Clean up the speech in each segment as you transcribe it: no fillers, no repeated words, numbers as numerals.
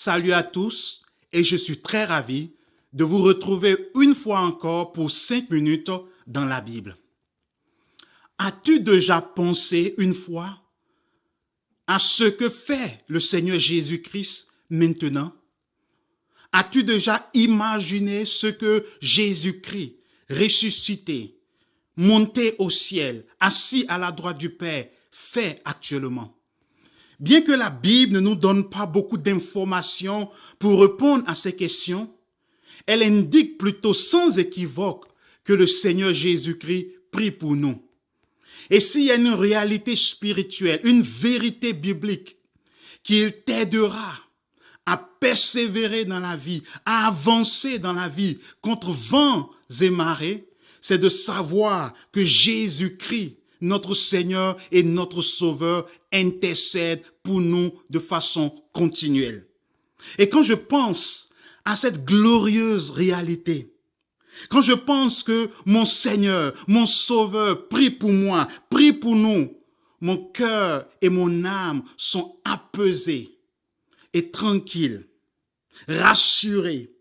Salut à tous et je suis très ravi de vous retrouver une fois encore pour 5 minutes dans la Bible. As-tu déjà pensé une fois à ce que fait le Seigneur Jésus-Christ maintenant? As-tu déjà imaginé ce que Jésus-Christ, ressuscité, monté au ciel, assis à la droite du Père, fait actuellement? Bien que la Bible ne nous donne pas beaucoup d'informations pour répondre à ces questions, elle indique plutôt sans équivoque que le Seigneur Jésus-Christ prie pour nous. Et s'il y a une réalité spirituelle, une vérité biblique qui t'aidera à persévérer dans la vie, à avancer dans la vie contre vents et marées, c'est de savoir que Jésus-Christ, notre Seigneur et notre Sauveur, intercède pour nous de façon continuelle. Et quand je pense à cette glorieuse réalité, quand je pense que mon Seigneur, mon Sauveur prie pour moi, prie pour nous, mon cœur et mon âme sont apaisés et tranquilles, rassurés.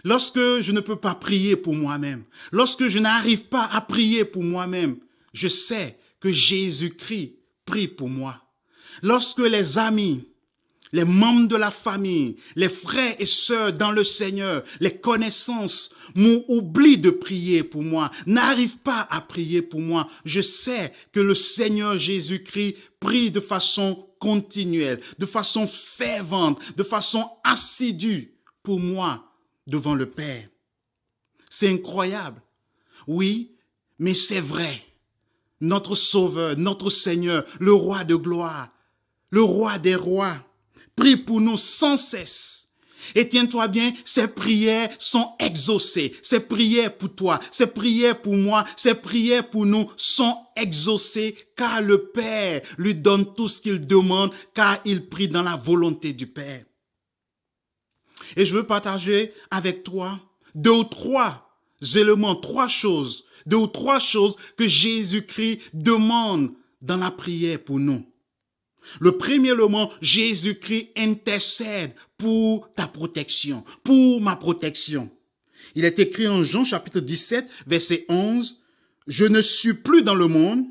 Lorsque je ne peux pas prier pour moi-même, lorsque je n'arrive pas à prier pour moi-même, je sais que Jésus-Christ prie pour moi. Lorsque les amis, les membres de la famille, les frères et sœurs dans le Seigneur, les connaissances m'oublient de prier pour moi, n'arrivent pas à prier pour moi, je sais que le Seigneur Jésus-Christ prie de façon continuelle, de façon fervente, de façon assidue pour moi devant le Père. C'est incroyable. Oui, mais c'est vrai. Notre Sauveur, notre Seigneur, le Roi de gloire, le Roi des rois, prie pour nous sans cesse. Et tiens-toi bien, ces prières sont exaucées. Ces prières pour toi, ces prières pour moi, ces prières pour nous sont exaucées car le Père lui donne tout ce qu'il demande car il prie dans la volonté du Père. Et je veux partager avec toi deux ou trois éléments, deux ou trois choses que Jésus-Christ demande dans la prière pour nous. Le premier élément, Jésus-Christ intercède pour ta protection, pour ma protection. Il est écrit en Jean chapitre 17, verset 11, « Je ne suis plus dans le monde,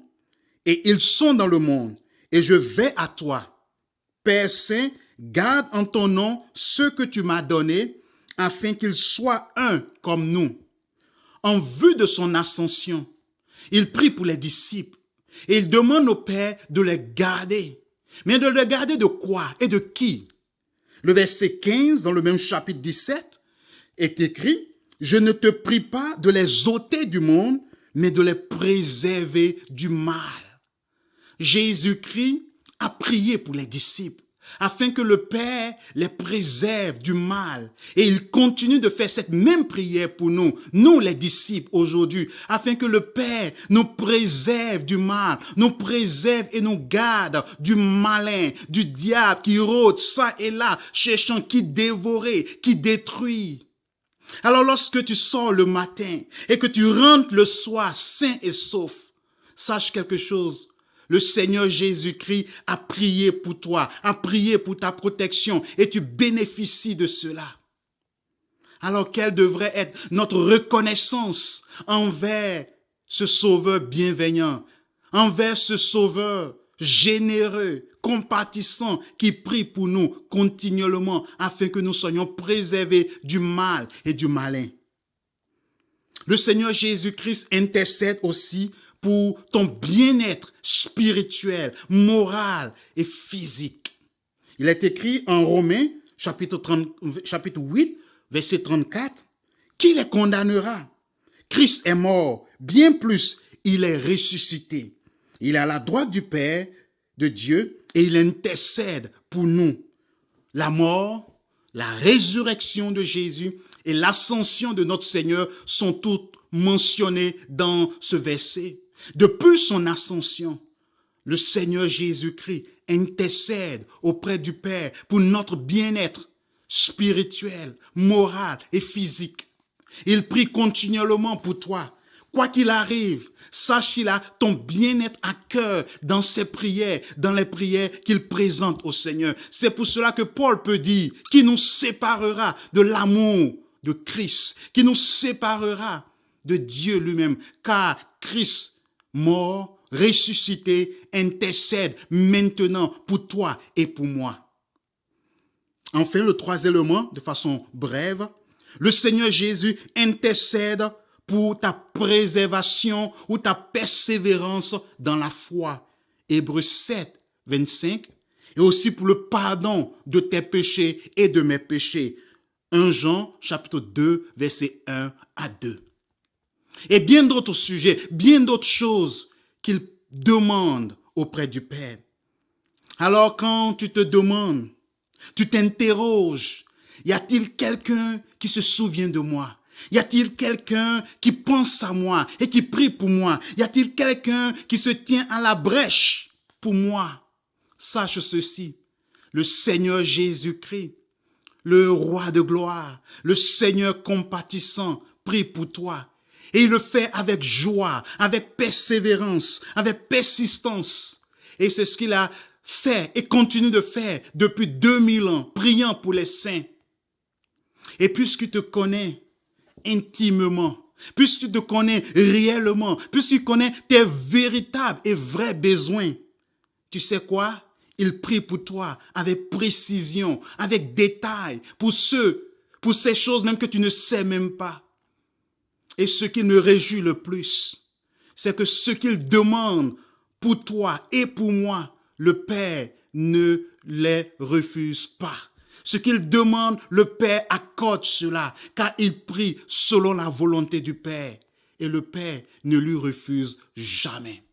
et ils sont dans le monde, et je vais à toi. Père Saint, garde en ton nom ceux que tu m'as donnés, afin qu'ils soient un comme nous. » En vue de son ascension, il prie pour les disciples et il demande au Père de les garder. Mais de les garder de quoi et de qui? Le verset 15 dans le même chapitre 17 est écrit « Je ne te prie pas de les ôter du monde, mais de les préserver du mal. » Jésus-Christ a prié pour les disciples afin que le Père les préserve du mal. Et il continue de faire cette même prière pour nous, nous les disciples aujourd'hui, afin que le Père nous préserve du mal, nous préserve et nous garde du malin, du diable qui rôde ça et là, cherchant qui dévorer, qui détruit. Alors lorsque tu sors le matin et que tu rentres le soir sain et sauf, sache quelque chose. Le Seigneur Jésus-Christ a prié pour toi, a prié pour ta protection et tu bénéficies de cela. Alors quelle devrait être notre reconnaissance envers ce Sauveur bienveillant, envers ce Sauveur généreux, compatissant qui prie pour nous continuellement afin que nous soyons préservés du mal et du malin. Le Seigneur Jésus-Christ intercède aussi pour ton bien-être spirituel, moral et physique. Il est écrit en Romains, chapitre 8, verset 34, « Qui les condamnera? Christ est mort, bien plus, il est ressuscité. Il est à la droite du Père, de Dieu, et il intercède pour nous. » La mort, la résurrection de Jésus et l'ascension de notre Seigneur sont toutes mentionnées dans ce verset. Depuis son ascension, le Seigneur Jésus-Christ intercède auprès du Père pour notre bien-être spirituel, moral et physique. Il prie continuellement pour toi, Quoi qu'il arrive, sache qu'il a ton bien-être à cœur dans ses prières, dans les prières qu'il présente au Seigneur. C'est pour cela que Paul peut dire qui nous séparera de l'amour de Christ, qui nous séparera de Dieu lui-même, car Christ, mort, ressuscité, intercède maintenant pour toi et pour moi. Enfin, le troisième élément, de façon brève, le Seigneur Jésus intercède pour ta préservation ou ta persévérance dans la foi. Hébreux 7, 25. Et aussi pour le pardon de tes péchés et de mes péchés. 1 Jean, chapitre 2, versets 1 à 2. Et bien d'autres sujets, bien d'autres choses qu'il demande auprès du Père. Alors quand tu te demandes, tu t'interroges, y a-t-il quelqu'un qui se souvient de moi? Y a-t-il quelqu'un qui pense à moi et qui prie pour moi? Y a-t-il quelqu'un qui se tient à la brèche pour moi? Sache ceci, le Seigneur Jésus-Christ, le roi de gloire, le Seigneur compatissant, prie pour toi. Et il le fait avec joie, avec persévérance, avec persistance. Et c'est ce qu'il a fait et continue de faire depuis 2000 ans, priant pour les saints. Et puisqu'il te connaît intimement, puisque tu te connais réellement, puisque tu connais tes véritables et vrais besoins, tu sais quoi? Il prie pour toi avec précision, avec détail, pour ces choses même que tu ne sais même pas. Et ce qui me réjouit le plus, c'est que ce qu'il demande pour toi et pour moi, le Père ne les refuse pas. Ce qu'il demande, le Père accorde cela, car il prie selon la volonté du Père. Et le Père ne lui refuse jamais.